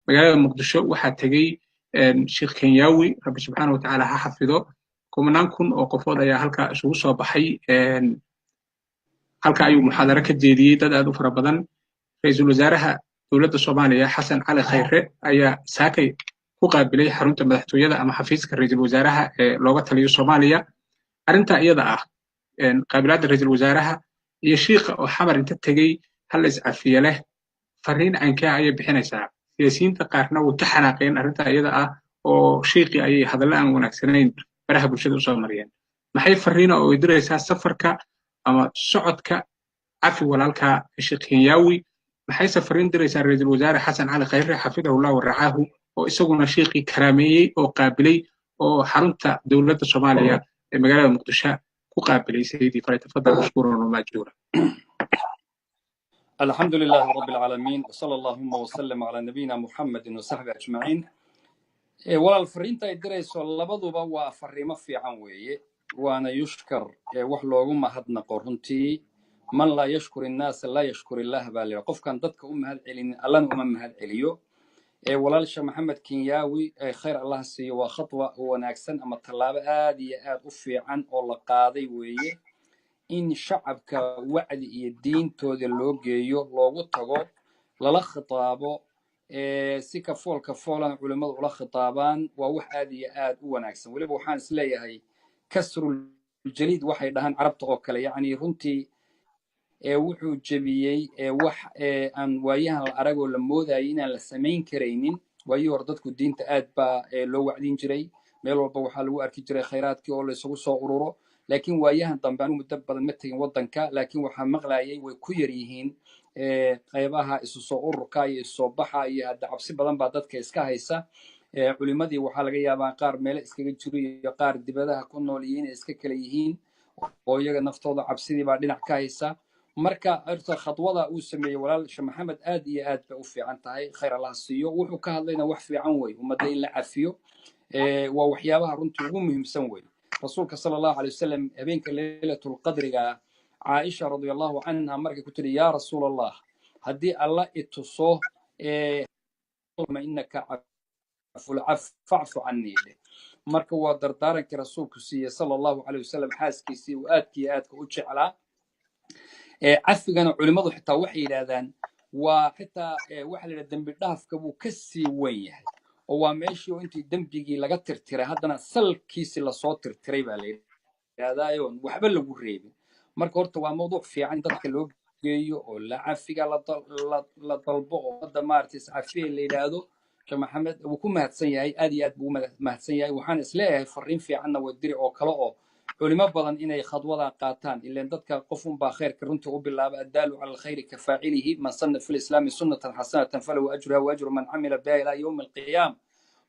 magaalada muqdisho waxaa tegey sheekh kenyaawi rabbi subxaana watacaala ha xafido kumanaan kun oo qofood ayaa halka isugu soo baxay halka ayuu muxaadaro ka jeediyey dad aad u fara badan ra-iisul wasaaraha dowladda soomaaliya xasan cali khayre ayaa saakay ku qaabilay xarunta madaxtooyada ama xafiiska ra-iisul wasaaraha ee looga taliyo soomaaliya arrinta iyada ah qaabilaadda ra-iisul wasaaraha iyo shiikha oo xamar inta tegey hal iscafiye leh fariin cankee ayay bixinaysaa siyaasiyiinta qaarna way ka xanaaqeen arrinta iyada ah oo shiiqii ayay hadallo aan wanaagsanayn baraha bulshada usoo mariyeen maxay fariina oo diraysaa safarka ama socodka cafi walaalka sheekh kenyaawi maxayse fariin diraysaa ra-iisul wasaare xasan cali khayre xafidahullah waracaahu oo isaguna shiiqii karaameeyey oo qaabilay oo xarunta dowladda soomaaliya ee magaalada muqdisho ku qaabilay sayidii falyatafadal mashkuuran wamaajuura الحمد لله رب العالمين وصلى اللهم وسلم على نبينا محمد وصحبه أجمعين ولا الفرينتا يدريسو لبضوبا وفريمة في عنوية وانا يشكر وحلوغم هدنا قرنتي من لا يشكر الناس لا يشكر الله بالي وقف كان ضدك هالعلين ألان هالعليو ولا الشيخ محمد كينياوي خير الله سي وخطوة وناكسن أما الطلاب آدي آد أفي عن الله قاضي ويه in shacabka wacdi iyo diintooda loo geeyo loogu tago lala khitaabo si ka foolana culimadu ula khitaabaan waa wax aad iyo aad u wanaagsan weliba waxaan isleeyahay kasrul jaliid waxay dhahaan carabta oo kale yacni runtii wuxuu jebiyey wax aan waayahan la aragoo la moodayay inaan la samayn karaynin waayii hore dadku diinta aad baa loo wacdin jiray meel walba waxaa lagu arki jiray khayraadkii oo la isugu soo ururo laakiin waayahan dambe anu muddo badan ma tegin waddanka laakiin waxaa maqlayay way ku yar yihiin qaybaha isu soo ururka iyo isu soo baxa iyo hadda cabsi badan baa dadka iska haysa culimadii waxaa laga yaabaa qaar meelo iskaga jiro iyo qaar dibadaha ku nool yihiin iska kala yihiin oo iyaga naftooda cabsidii baa dhinac ka haysa marka horta khadwada uu sameeyey walaal sheekh maxamed aad iyo aad bay u fiican tahay khayr allah siiyo wuxuu ka hadlayna wax fiican wey ummadda in la cafiyo waa waxyaabaha runtii ugu muhiimsan wey rasuulka sala allahu alay wasalam habeenka leylatul qadriga caaisha radiallahu canha markay ku tiri yaa rasuul allah haddii alla ituso inaka facfu canii leh marka waa dardaarankii rasuulku siiyey sala allahu alay wasalam xaaskiisii uu aadkii aadka u jeclaa cafigana culimmadu xitaa waxay yidhaahdaan waa xitaa waxa la yidhaha dembi dhaafka buu ka sii weyn yahay oo waa meeshii oo intii dembigii laga tirtiray haddana salkiisi lasoo tirtiray baa la yidhahdaayo waxba lagu reebin marka horta waa mawduuc fiican in dadka loo geeyo oo la cafiga la dalbo oo hadda maaragtay iscafiye la yidhaahdo sheekh maxamed wuu ku mahadsan yahay aad iyo aad buu mahadsan yahay waxaan isleeyahay fariin fiicanna waa diri oo kale oo culimo badan inay khadwada qaataan ilaan dadka qofun baa khayrka runtii u bilaaba addaalu cala alkhayri ka faacilihi man sanna fi lislaami sunnatan xasanatan falahu ajruha wa ajru man camila biha ilaa yowmi alqiyaama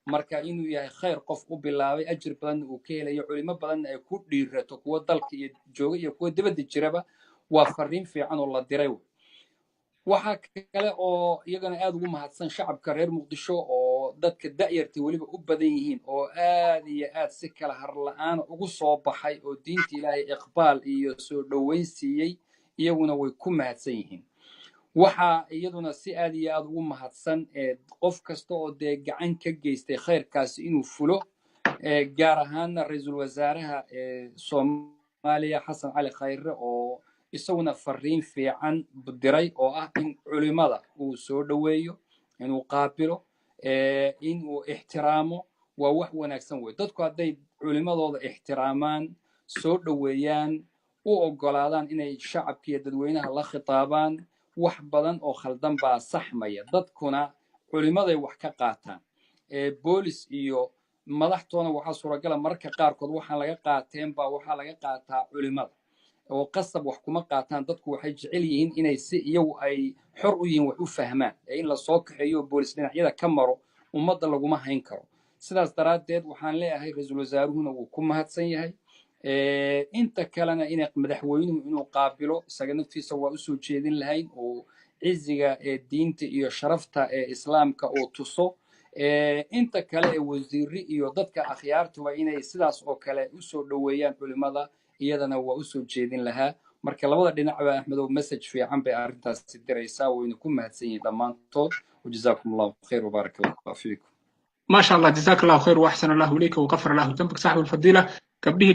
marka inuu yahay khayr qof u bilaabay ajir badanna uu ka helayo culimo badanna ay ku dhiirato kuwa dalka iyo jooga iyo kuwa dibadda jiraba waa fariin fiican oo la diray waxaa kale oo iyagana aad ugu mahadsan shacabka reer muqdisho oo dadka da'yartii weliba u badan yihiin oo aad iyo aad si kala harla'aan ugu soo baxay oo diinta ilaahay iqbaal iyo soo dhoweyn siiyey iyaguna way ku mahadsan yihiin waxaa iyaduna si aad iyo aad ugu mahadsan qof kasta oo dee gacan ka geystay khayrkaasi inuu fulo gaar ahaanna ra-iisul wasaaraha soomaaliya xasan cali khayre oo isaguna fariin fiican diray oo ah in culimada uu soo dhoweeyo inuu qaabilo inuu ixtiraamo waa wax wanaagsan wey dadku hadday culimadooda ixtiraamaan soo dhoweeyaan u oggolaadaan inay shacabkiiyo dadweynaha la khitaabaan wax badan oo khaldan baa saxmaya dadkuna culimaday wax ka qaataan boolis iyo madaxtoona waxaa suuragala mararka qaarkood waxaan laga qaateen baa waxaa laga qaataa culimada oo qasab wax kuma qaataan dadku waxay jecel yihiin inay si iyagu ay xor u yihiin wax u fahmaan in la soo kaxeeyo boolis dhinacyada ka maro ummadda laguma hayn karo sidaas daraaddeed waxaan leeyahay ra-iisul wasaaruhuna wuu ku mahadsan yahay inta kalena in madaxweynuhu inuu qaabilo isaga naftiisa waa usoo jeedin lahayn oo ciziga diinta iyo sharafta islaamka oo tuso inta kale wasiiri iyo dadka akhyaartuba inay sidaas oo kale usoo dhoweeyaan culimada iyadana waa usoo jeedin lahaa marka labada dhinac baa axmedow message fiican bay arrintaasi diraysaa wayna ku mahadsan yihiin dhammaantood وجزاكم الله خير وبارك الله فيكم. ما شاء الله، جزاك الله خير وأحسن الله إليك وغفر الله ذنبك صاحب الفضيلة. قبله